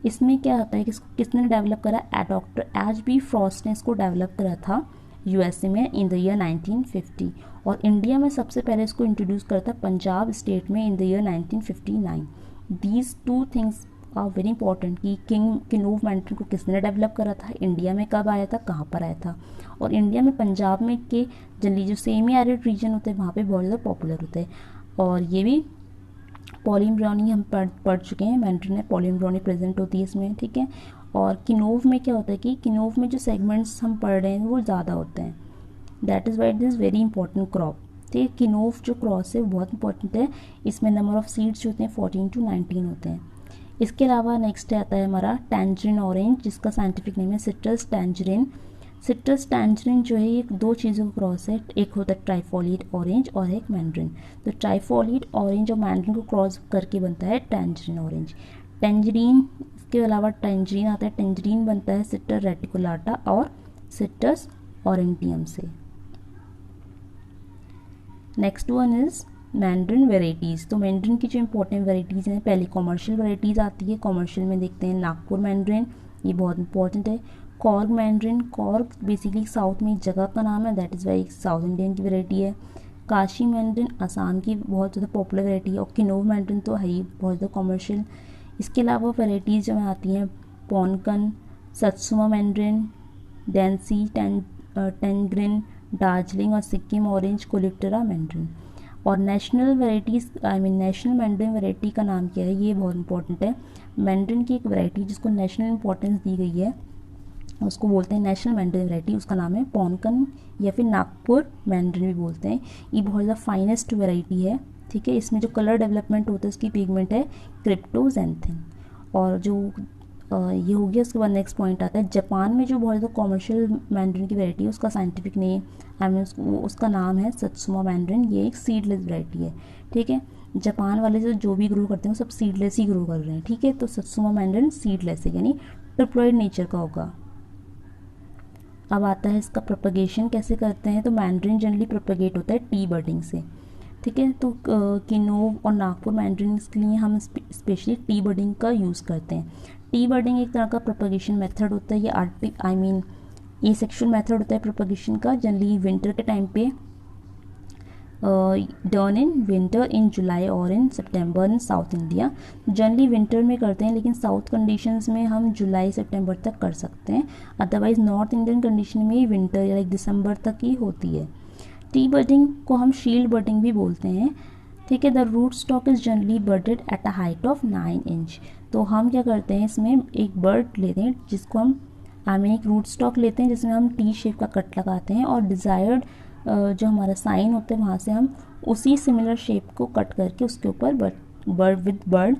Speaker 1: इसमें क्या होता है कि इसको किसने डेवलप करा, डॉक्टर एच बी फ्रॉस्ट ने इसको डेवलप करा था यूएसए में इन द ईयर 1950, और इंडिया में सबसे पहले इसको इंट्रोड्यूस करा था पंजाब स्टेट में in the year 1959। These two things are very important कि किनोव मैंड्रिन को किसने डेवलप करा था, इंडिया में कब आया था, कहाँ पर आया था। और इंडिया में पंजाब में के जनरली जो सेमी एरिड रीजन होते हैं वहाँ पे बहुत ज़्यादा पॉपुलर होते हैं। और ये भी पॉलीम्ब्रोनी हम पढ़ चुके हैं, मैंड्रिन में पॉलीम्ब्रोनी प्रेजेंट होती है इसमें। ठीक है, और किनोव में क्या होता है कि किनोव में जो सेगमेंट्स हम पढ़ रहे हैं वो ज़्यादा होते हैं, that is why this very important crop. ठीक है, किनोव जो क्रॉस है वो बहुत इंपॉर्टेंट है, इसमें नंबर ऑफ सीड्स जो होते हैं 14 to 19 होते हैं। इसके अलावा नेक्स्ट आता है हमारा टैंजरीन ऑरेंज, जिसका साइंटिफिक नेम है सिट्रस टैंजरीन। सिट्रस टैंजरीन जो है ये दो चीज़ों का क्रॉस है, एक होता है ट्राइफोलिएट ऑरेंज और एक मैंड्रिन। तो ट्राइफोलिएट ऑरेंज और मैंड्रिन को क्रॉस करके बनता है टैंजरीन ऑरेंज। टैंजरीन, इसके अलावा टैंजरीन आता है, टैंजरीन बनता है सिट्रस रेटिकुलाटा और सिट्रस ऑरेंटियम से। Next one is mandarin varieties. तो मैंड्रिन की जो इंपॉर्टेंट वेराइटीज़ हैं, पहले कॉमर्शियल वेराइटीज़ आती है। कॉमर्शियल में देखते हैं नागपुर मैंड्रिन, ये बहुत इंपॉर्टेंट है। Korg mandarin, Korg basically south में एक जगह का नाम है, that is why south Indian की वेराइटी है। काशी मैंड्रिन असम की बहुत ज़्यादा पॉपुलर वेराइटी है। और किनोव मैंड्रिन तो है ही बहुत ज़्यादा कॉमर्शियल। इसके अलावा वेराइटीज़ जो आती हैं पोनकन, सत्सुमा मैंड्रिन, डेंसी टेंग्रिन, दार्जिलिंग और सिक्किम ऑरेंज, कोलिप्टेरा मैंड्रिन। और national varieties national mandarin variety का नाम क्या है, ये बहुत इंपॉर्टेंट है। मैंड्रिन की एक वेराइटी जिसको नेशनल इंपॉर्टेंस दी गई है उसको बोलते हैं नेशनल मैंड्रिन वेराइटी, उसका नाम है पोनकन या फिर नागपुर मैंड्रिन भी बोलते हैं। ये बहुत ज़्यादा फाइनेस्ट वेराइटी है। ठीक है, इसमें जो कलर डेवलपमेंट होता है उसकी पिगमेंट है क्रिप्टोजेंथिन। और जो ये हो गया, उसके बाद नेक्स्ट पॉइंट आता है जापान में जो बहुत ज़्यादा कॉमर्शियल मैंड्रिन की वेराइटी है उसका साइंटिफिक नेम उसका नाम है सत्सुमा मैंड्रिन। ये एक सीडलेस वेराइटी है। ठीक है, जापान वाले जो भी ग्रो करते हैं वो सब सीडलेस ही ग्रो कर रहे हैं। ठीक है, तो सत्सुमा मैंड्रिन सीडलेस है, यानी ट्रिप्लॉइड नेचर का होगा। अब आता है इसका प्रोपगेशन कैसे करते हैं। तो मैंड्रिन जनरली प्रोपगेट होता है टी बर्डिंग से। ठीक है, तो किनोव और नागपुर मैंड्रिन के लिए हम स्पेशली टी बर्डिंग का यूज़ करते हैं। टी बर्डिंग एक तरह का प्रोपगेशन मेथड होता है। ये ये सेक्शुअल मेथड होता है प्रोपगेशन का, जनरली विंटर के टाइम पे डन इन विंटर इन जुलाई और इन सितंबर इन साउथ इंडिया। जनरली विंटर में करते हैं, लेकिन साउथ कंडीशंस में हम जुलाई सितंबर तक कर सकते हैं। अदरवाइज नॉर्थ इंडियन कंडीशन में विंटर या लाइक दिसंबर तक ही होती है। टी बर्डिंग को हम शील्ड बर्डिंग भी बोलते हैं, ठीक है। The root stock is generally budded at a height of 9 inch. तो हम क्या करते हैं, इसमें एक बर्ड लेते हैं जिसको हम एक रूट स्टॉक लेते हैं जिसमें हम टी शेप का कट लगाते हैं, और डिज़ायर्ड जो हमारा साइन होता है वहाँ से हम उसी सिमिलर शेप को कट करके उसके ऊपर बर्ड विद बर्ड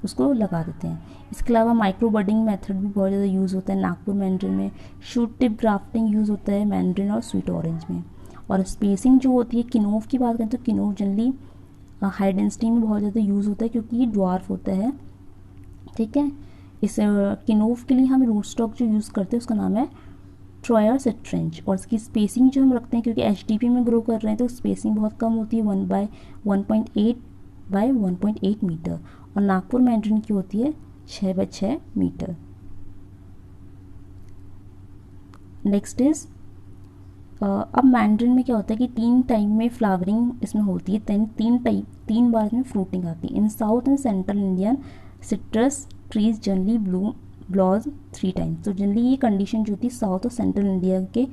Speaker 1: उसको लगा देते हैं। इसके अलावा माइक्रो बर्डिंग मेथड भी बहुत ज़्यादा यूज़ होता है नागपुर मैंड्रिन में। शूट टिप ग्राफ्टिंग यूज़ होता है मैंड्रिन और स्वीट ऑरेंज में। और स्पेसिंग जो होती है, किनोव की बात करें तो किनोव जनरली हाई डेंसिटी में बहुत ज़्यादा यूज़ होता है क्योंकि ये ड्वार्फ होता है, ठीक है। इस किनोव के लिए हम रूट स्टॉक जो यूज़ करते हैं उसका नाम है ट्रॉयर सिट्रेंज। और इसकी स्पेसिंग जो हम रखते हैं, क्योंकि एचडीपी में ग्रो कर रहे हैं तो स्पेसिंग बहुत कम होती है, 1/1.8 बाय 1.8 मीटर। और नागपुर मैंड्रिन की होती है 6/6 मीटर। नेक्स्ट इज अब मैंड्रिन में क्या होता है कि 3 टाइम में फ्लावरिंग इसमें होती है, 3 बार में फ्रूटिंग आती है। In south and central Indian citrus trees generally blows 3 times. तो जनरली ये कंडीशन जो होती है साउथ और सेंट्रल इंडिया के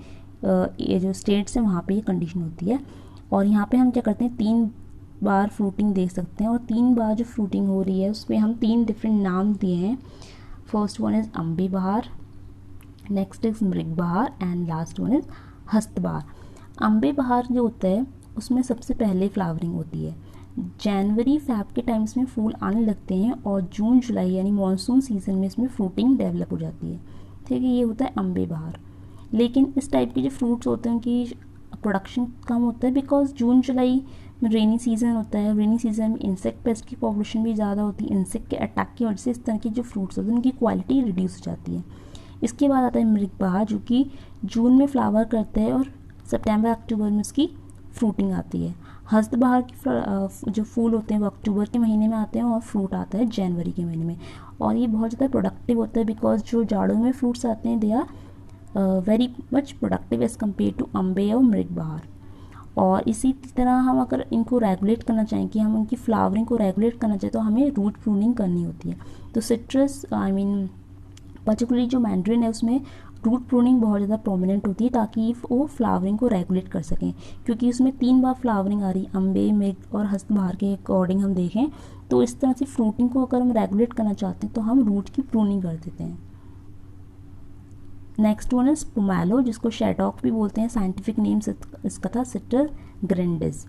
Speaker 1: ये जो स्टेट्स हैं वहाँ पे ये कंडीशन होती है। और यहाँ पे हम क्या करते हैं, 3 बार फ्रूटिंग देख सकते हैं, और 3 बार जो फ्रूटिंग हो रही है उसमें हम 3 डिफरेंट नाम दिए हैं। फर्स्ट वन इज़ अम्बे बहार, नेक्स्ट इज मृग बहार एंड लास्ट वन इज़ हस्त बहार। अम्बे बहार जो होता है उसमें सबसे पहले फ्लावरिंग होती है। जनवरी फैब के टाइम्स में फूल आने लगते हैं, और जून जुलाई यानी मानसून सीजन में इसमें फ्रूटिंग डेवलप हो जाती है, ठीक है। ये होता है अम्बे बहार। लेकिन इस टाइप के जो फ्रूट्स होते हैं उनकी प्रोडक्शन कम होता है, बिकॉज जून जुलाई में रेनी सीजन होता है। रेनी सीजन में इंसेक्ट पेस्ट की पॉपुलेशन भी ज़्यादा होती है। इंसेक्ट के अटैक की वजह से इस तरह के जो फ्रूट्स होते हैं उनकी क्वालिटी रिड्यूस हो जाती है। इसके बाद आता है मृग बहार, जो कि जून में फ्लावर करते हैं और सितंबर अक्टूबर में उसकी फ्रूटिंग आती है। हस्त बहार की जो फूल होते हैं वो अक्टूबर के महीने में आते हैं और फ्रूट आता है जनवरी के महीने में। और ये बहुत ज़्यादा प्रोडक्टिव होता है, बिकॉज जो जाड़ों में फ्रूट्स आते हैं they are very much productive as compare to ambe और मृग बहार। और इसी तरह हम अगर इनको रेगुलेट करना चाहें कि हम उनकी फ्लावरिंग को रेगुलेट करना चाहें तो हमें रूट प्रूनिंग करनी होती है। तो सिट्रस पर्टिकुलरली जो मैंड्रिन है उसमें रूट प्रूनिंग बहुत ज़्यादा प्रोमिनेंट होती है, ताकि वो फ्लावरिंग को रेगुलेट कर सकें। क्योंकि उसमें 3 बार फ्लावरिंग आ रही, अम्बे मृग और हस्त बहार के अकॉर्डिंग हम देखें तो इस तरह से फ्रूटिंग को अगर हम रेगुलेट करना चाहते हैं तो हम रूट की प्रूनिंग कर देते हैं। नेक्स्ट वन इज पोमेलो, जिसको शेडॉक भी बोलते हैं। साइंटिफिक नेम इसका था सिट्रस ग्रैंडिस।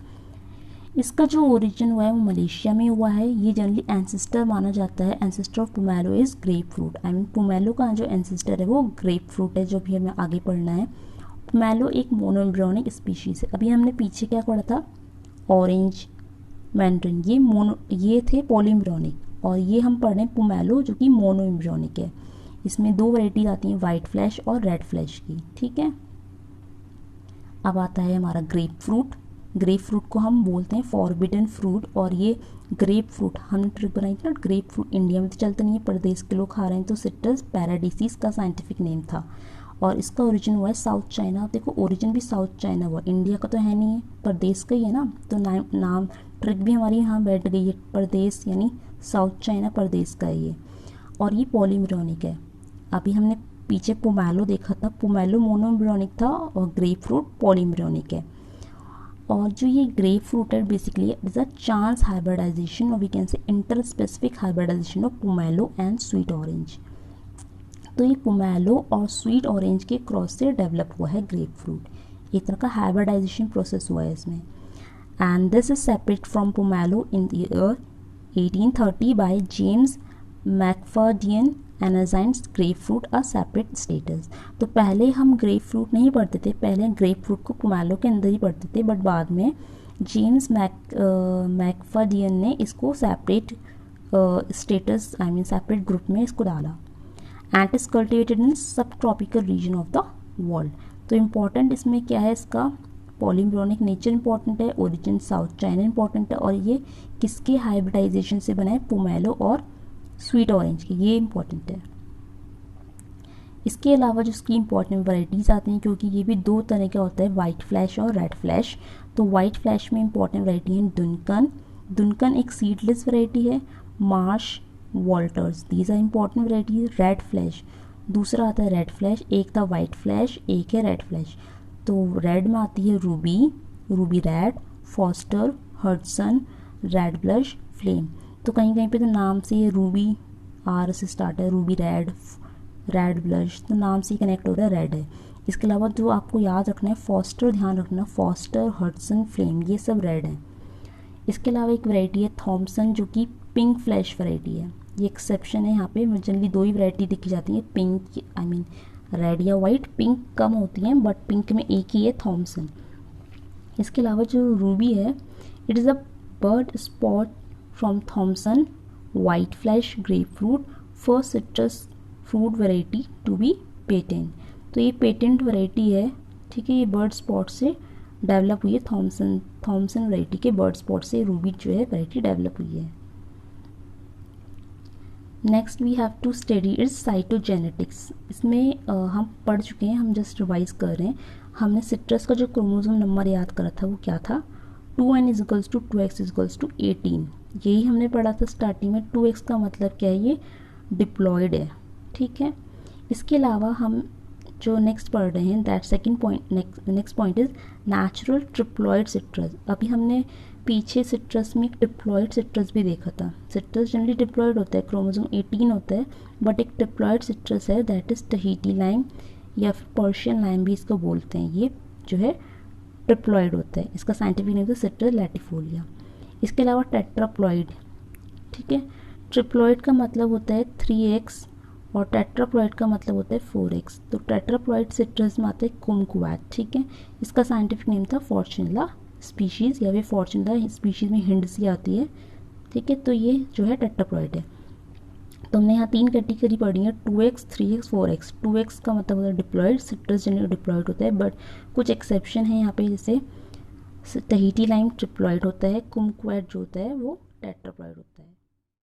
Speaker 1: इसका जो ओरिजिन हुआ है वो मलेशिया में हुआ है। ये जनरली एंसेस्टर माना जाता है। Ancestor of pomelo is grep fruit. Pomelo का जो एंसेस्टर है वो ग्रेप फ्रूट है, जो भी हमें आगे पढ़ना है। पोमेलो एक मोनोएम्ब्रियोनिक स्पीशीज़ है। अभी हमने पीछे क्या पढ़ा था, ऑरेंज मैंड्रिन, ये थे पॉलीएम्ब्रियोनिक, और ये हम पढ़ रहे हैं पोमेलो जो कि मोनोएम्ब्रियोनिक है। इसमें 2 वैरायटीज आती हैं, वाइट फ्लैश और रेड फ्लैश की, ठीक है। अब आता है हमारा ग्रेप फ्रूट। ग्रेप फ्रूट को हम बोलते हैं फॉरबिडन फ्रूट, और ये ग्रेप फ्रूट हमने ट्रिक बनाई थी ना, ग्रेप फ्रूट इंडिया में तो चलता नहीं है, प्रदेश के लोग खा रहे हैं, तो सिट्रस पैराडिसिस का साइंटिफिक नेम था। और इसका ओरिजिन हुआ है साउथ चाइना। देखो ओरिजिन भी साउथ चाइना हुआ, इंडिया का तो है नहीं है, प्रदेश का ही है ना, तो नाम ट्रिक भी हमारी यहाँ बैठ गई है, प्रदेश यानी साउथ चाइना प्रदेश का है ये। और ये पॉलीएम्ब्रियोनिक है। अभी हमने पीछे पोमेलो देखा था, पोमेलो मोनोएम्ब्रियोनिक था और ग्रेप फ्रूट पॉलीएम्ब्रियोनिक है। और जो ये ग्रेप फ्रूट है basically is a chance hybridization, और we can say inter specific hybridization of pomelo and sweet orange. तो ये पोमेलो और स्वीट ऑरेंज के क्रॉस से डेवलप हुआ है ग्रेप फ्रूट। एक तरह का हाइब्रिडाइजेशन प्रोसेस हुआ है इसमें। And this is separate from pomelo in the year 1830 by James Macfadyen and assigned grape fruit a separate status. तो पहले हम ग्रेप फ्रूट नहीं पढ़ते थे, पहले ग्रेप फ्रूट को पोमेलो के अंदर ही पढ़ते थे, बट बाद में जेम्स मैकफर्डियन ने इसको सेपरेट स्टेटस सेपरेट ग्रुप में इसको डाला। एंड इज कल्टिवेटेड इन सब tropical region of the world. तो इम्पॉर्टेंट इसमें क्या है, इसका पॉलीएम्ब्रियोनिक नेचर इंपॉर्टेंट है, ओरिजिन साउथ चाइना इंपॉर्टेंट है, और ये किसके हाइब्रिडाइजेशन से बना है, पोमेलो और स्वीट ऑरेंज की, ये इंपॉर्टेंट है। इसके अलावा जो इसकी इंपॉर्टेंट वैरायटीज़ आती हैं, क्योंकि ये भी दो तरह का होता है, वाइट फ्लैश और रेड फ्लैश। तो वाइट फ्लैश में इंपॉर्टेंट वैरायटी है डुनकन। डुनकन एक सीडलेस वैरायटी है। Marsh, Walters, these are important varieties. Red flesh, दूसरा आता है रेड फ्लैश, एक था वाइट फ्लैश, एक है रेड फ्लैश। तो रेड में आती है Ruby, Ruby red, foster, Hudson, red blush, flame. तो कहीं कहीं पे तो नाम से ये रूबी आर से स्टार्ट है, रूबी रेड, रेड ब्लश, तो नाम से ही कनेक्ट हो रहा है, रेड है। इसके अलावा जो आपको याद रखना है, फॉस्टर ध्यान रखना, फॉस्टर, हडसन, फ्लेम, ये सब रेड है। इसके अलावा एक वैरायटी है थॉमसन, जो कि पिंक फ्लैश वैरायटी है। ये एक्सेप्शन है, यहाँ पे जनरली दो ही वैरायटी देखी जाती है, पिंक आई मीन रेड या वाइट, पिंक कम होती हैं, बट पिंक में एक ही है, थॉमसन। इसके अलावा जो रूबी है, it is a bird spot from Thomson white flesh grapefruit, first citrus fruit variety to be patent. तो ये पेटेंट वैरायटी है, ठीक है, ये बर्ड स्पॉट से डेवलप हुई है, थॉमसन वैरायटी के बर्ड स्पॉट से रूबी जो है वैरायटी डेवलप हुई है। Next we have to study its cytogenetics. इसमें हम पढ़ चुके हैं, हम जस्ट रिवाइज कर रहे हैं। हमने सिट्रस का जो क्रोमोसोम नंबर याद करा था वो क्या था, 2n = 2x = 18। यही हमने पढ़ा था स्टार्टिंग में। 2x का मतलब क्या है, ये डिप्लॉयड है, ठीक है। इसके अलावा हम जो नेक्स्ट पढ़ रहे हैं, that second point, next point is natural triploid citrus. अभी हमने पीछे सिट्रस में एक डिप्लॉयड सिट्रस भी देखा था। सिट्रस जनरली डिप्लॉयड होता है, क्रोमोसोम 18 होता है, बट एक डिप्लॉयड सिट्रस है, दैट इज टहीटी लाइम या फिर पर्शियन लाइम भी इसको बोलते हैं। ये जो है ट्रिप्लॉयड होता है, इसका साइंटिफिक नेम है सिट्रस लैटिफोलिया। इसके अलावा टेट्राप्लॉयड, ठीक है, ट्रिप्लॉयड का मतलब होता है 3x और टेट्राप्लॉयड का मतलब होता है 4x। तो टेट्राप्लॉयड सिट्रस में आता है कुमकुवैट, ठीक है, इसका साइंटिफिक नेम था फॉर्चुनेला स्पीशीज़, या फिर फॉर्चुनेला स्पीशीज़ में हिंड सी आती है, ठीक है। तो ये जो है टेट्राप्लॉयड है। तो हमने यहाँ 3 कैटेगरी पढ़ी है, 2x, 3x, 4x। 2x का मतलब होता है डिप्लॉयड, सिट्रस जनरली डिप्लॉयड होता है, बट कुछ एक्सेप्शन है यहाँ पे, जैसे टहीटी लाइम ट्रिप्लॉयड होता है, कुमकुवैट जो होता है वो टेट्राप्लॉयड होता है।